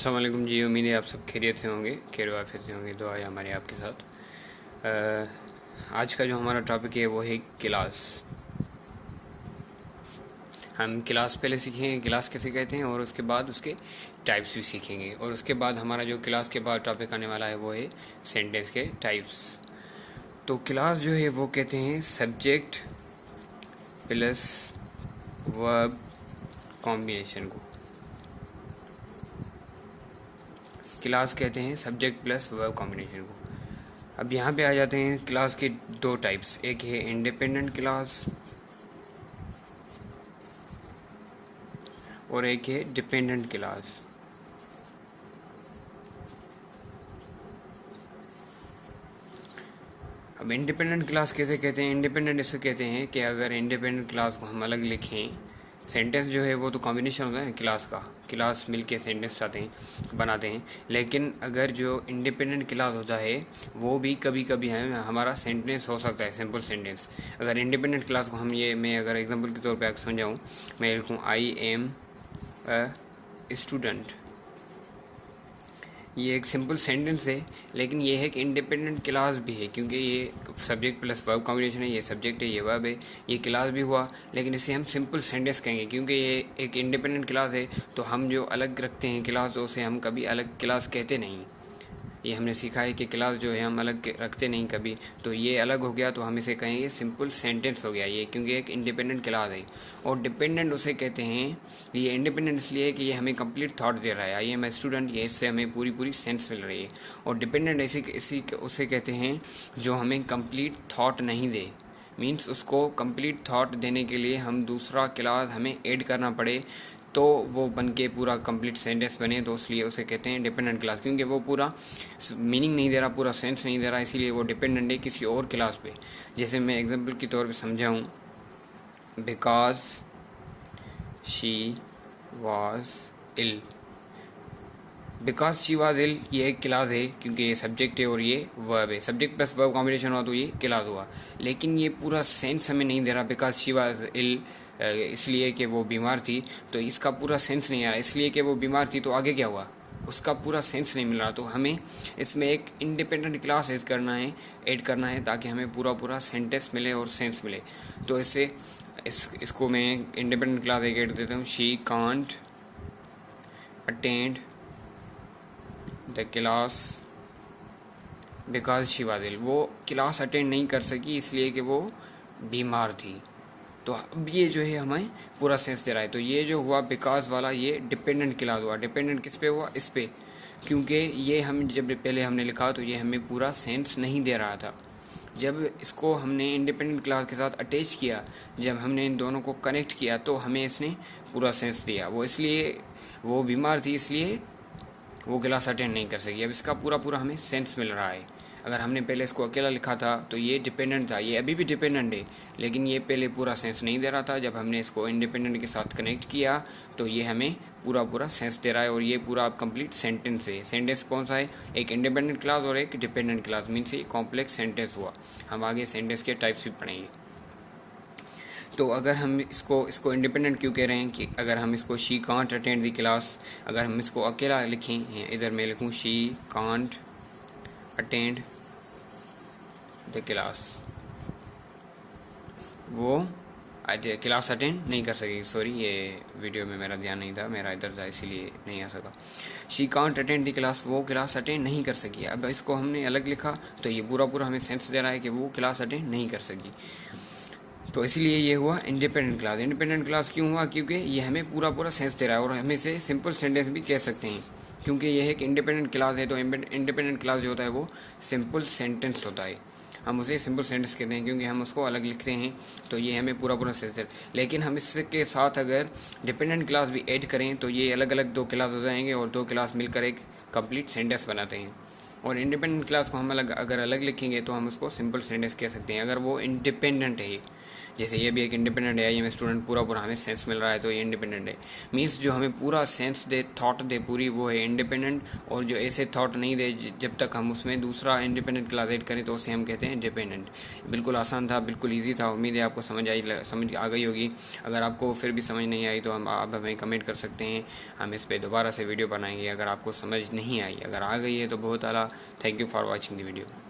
अस्सलाम वालेकुम जी। उम्मीद है आप सब खैरियत से होंगे, खैर वाफियत से होंगे। दुआ है हमारे आपके साथ। आज का जो हमारा टॉपिक है वो है क्लास। हम क्लास पहले सीखेंगे क्लास कैसे कहते हैं, और उसके बाद उसके टाइप्स भी सीखेंगे, और उसके बाद हमारा जो क्लास के बाद टॉपिक आने वाला है वो है सेंटेंस के टाइप्स। तो क्लास जो है वो कहते हैं सब्जेक्ट प्लस वर्ब कॉम्बिनेशन को क्लास कहते हैं, सब्जेक्ट प्लस वर्ब कॉम्बिनेशन को। अब यहाँ पे आ जाते हैं क्लास के दो टाइप्स, एक है इंडिपेंडेंट क्लास और एक है डिपेंडेंट क्लास। अब इंडिपेंडेंट क्लास कैसे कहते हैं? इंडिपेंडेंट इसे कहते हैं कि अगर इंडिपेंडेंट क्लास को हम अलग लिखें, सेंटेंस जो है वो तो कॉम्बिनेशन होता है क्लास का, क्लास मिलके सेंटेंस बनाते हैं। लेकिन अगर जो इंडिपेंडेंट क्लास होता है वो भी कभी कभी हमारा सेंटेंस हो सकता है, सिंपल सेंटेंस। अगर इंडिपेंडेंट क्लास को मैं अगर एग्जांपल के तौर पे समझाऊँ, मैं लिखूँ आई एम अ स्टूडेंट, ये एक सिंपल सेंटेंस है, लेकिन ये है कि इंडिपेंडेंट क्लास भी है, क्योंकि ये सब्जेक्ट प्लस वर्ब कॉम्बिनेशन है। ये सब्जेक्ट है, ये वर्ब है, ये क्लास भी हुआ, लेकिन इसे हम सिंपल सेंटेंस कहेंगे क्योंकि ये एक इंडिपेंडेंट क्लास है। तो हम जो अलग रखते हैं क्लास, उसे हम कभी अलग क्लास कहते नहीं। ये हमने सीखा है कि क्लास जो है हम अलग रखते नहीं कभी, तो ये अलग हो गया तो हम इसे कहेंगे सिंपल सेंटेंस हो गया ये, क्योंकि एक इंडिपेंडेंट क्लास है। और डिपेंडेंट उसे कहते हैं, ये इंडिपेंडेंट इसलिए है कि ये हमें कंप्लीट थॉट दे रहा है, आई एम ए स्टूडेंट, ये इससे हमें पूरी पूरी सेंस मिल रही है। और डिपेंडेंट इसी उसे कहते हैं जो हमें कंप्लीट थॉट नहीं दे, मीन्स उसको कंप्लीट थॉट देने के लिए हम दूसरा क्लास हमें ऐड करना पड़े तो वो बन के पूरा कंप्लीट सेंटेंस बने, तो इसलिए उसे कहते हैं डिपेंडेंट क्लास, क्योंकि वो पूरा मीनिंग नहीं दे रहा, पूरा सेंस नहीं दे रहा, इसीलिए वो डिपेंडेंट है किसी और क्लास पे। जैसे मैं एग्जांपल के तौर पे समझाऊँ, because she was ill, because she was ill ये एक क्लास है, क्योंकि ये सब्जेक्ट है और ये वर्ब है, सब्जेक्ट प्लस वर्ब कॉम्बिनेशन हुआ तो ये क्लास हुआ। लेकिन ये पूरा सेंस हमें नहीं दे रहा, बिकॉज शी वाज इल इसलिए कि वो बीमार थी, तो इसका पूरा सेंस नहीं आ रहा। इसलिए कि वो बीमार थी तो आगे क्या हुआ, उसका पूरा सेंस नहीं मिल रहा। तो हमें इसमें एक इंडिपेंडेंट क्लास ऐड करना है ताकि हमें पूरा सेंटेंस मिले और सेंस मिले। तो इसको मैं इंडिपेंडेंट क्लास एक ऐड देता हूँ, she can't attend the class because she was ill, वो क्लास अटेंड नहीं कर सकी इसलिए कि वो बीमार थी। तो अब ये जो है हमें पूरा सेंस दे रहा है। तो ये जो हुआ बिकॉज वाला, ये डिपेंडेंट क्लास हुआ। डिपेंडेंट किस पे हुआ? इस पे, क्योंकि ये हम जब पहले हमने लिखा तो ये हमें पूरा सेंस नहीं दे रहा था। जब इसको हमने इंडिपेंडेंट क्लास के साथ अटैच किया, जब हमने इन दोनों को कनेक्ट किया, तो हमें इसने पूरा सेंस दिया। वो इसलिए वो बीमार थी इसलिए वो क्लास अटेंड नहीं कर सकी। अब इसका पूरा हमें सेंस मिल रहा है। अगर हमने पहले इसको अकेला लिखा था तो ये डिपेंडेंट था, ये अभी भी डिपेंडेंट है, लेकिन ये पहले पूरा सेंस नहीं दे रहा था। जब हमने इसको इंडिपेंडेंट के साथ कनेक्ट किया तो ये हमें पूरा सेंस दे रहा है, और ये पूरा अब कंप्लीट सेंटेंस है। सेंटेंस कौन सा है? एक इंडिपेंडेंट क्लास और एक डिपेंडेंट क्लास, मीन्स ये कॉम्प्लेक्स सेंटेंस हुआ। हम आगे सेंटेंस के टाइप्स भी पढ़ेंगे। तो अगर हम इसको इंडिपेंडेंट क्यों कह रहे हैं कि अगर हम इसको she can't attend the class, अगर हम इसको अकेला लिखें, इधर मैं लिखूँ she can't attend the class, वो क्लास अटेंड नहीं कर सकेगी। सॉरी, ये वीडियो में मेरा ध्यान नहीं था, मेरा इधर था इसीलिए नहीं आ सका। She can't attend the class, वो क्लास अटेंड नहीं कर सकी। अब इसको हमने अलग लिखा तो ये पूरा हमें सेंस दे रहा है कि वो क्लास अटेंड नहीं कर सकी। तो इसलिए ये हुआ इंडिपेंडेंट क्लास। इंडिपेंडेंट क्लास क्यों हुआ? क्योंकि ये हमें पूरा सेंस दे रहा है, और हम इसे सिंपल सेंटेंस भी कह सकते हैं, क्योंकि यह एक इंडिपेंडेंट क्लास है। तो इंडिपेंडेंट क्लास जो होता है वो सिंपल सेंटेंस होता है, हम उसे सिंपल सेंटेंस कहते हैं, क्योंकि हम उसको अलग लिखते हैं तो ये हमें पूरा सेंस दे। लेकिन हम इसके साथ अगर डिपेंडेंट क्लास भी ऐड करें तो ये अलग अलग दो क्लास हो जाएंगे, और दो क्लास मिलकर एक कंप्लीट सेंटेंस बनाते हैं। और इंडिपेंडेंट क्लास को हम अगर अलग लिखेंगे तो हम उसको सिंपल सेंटेंस कह सकते हैं अगर वो इंडिपेंडेंट है। जैसे ये भी एक इंडिपेंडेंट है, ये में स्टूडेंट पूरा पूरा हमें सेंस मिल रहा है तो ये इंडिपेंडेंट है। मीन्स जो हमें पूरा सेंस दे, थॉट दे पूरी, वो है इंडिपेंडेंट। और जो ऐसे थॉट नहीं दे जब तक हम उसमें दूसरा इंडिपेंडेंट क्लास ऐड करें तो उसे हम कहते हैं डिपेंडेंट। बिल्कुल आसान था, बिल्कुल ईजी था। उम्मीद है आपको समझ आ गई होगी। अगर आपको फिर भी समझ नहीं आई तो आप हमें कमेंट कर सकते हैं, हम इस पर दोबारा से वीडियो बनाएंगे। अगर आपको समझ नहीं आई, अगर आ गई है तो बहुत आला। Thank you for watching the video.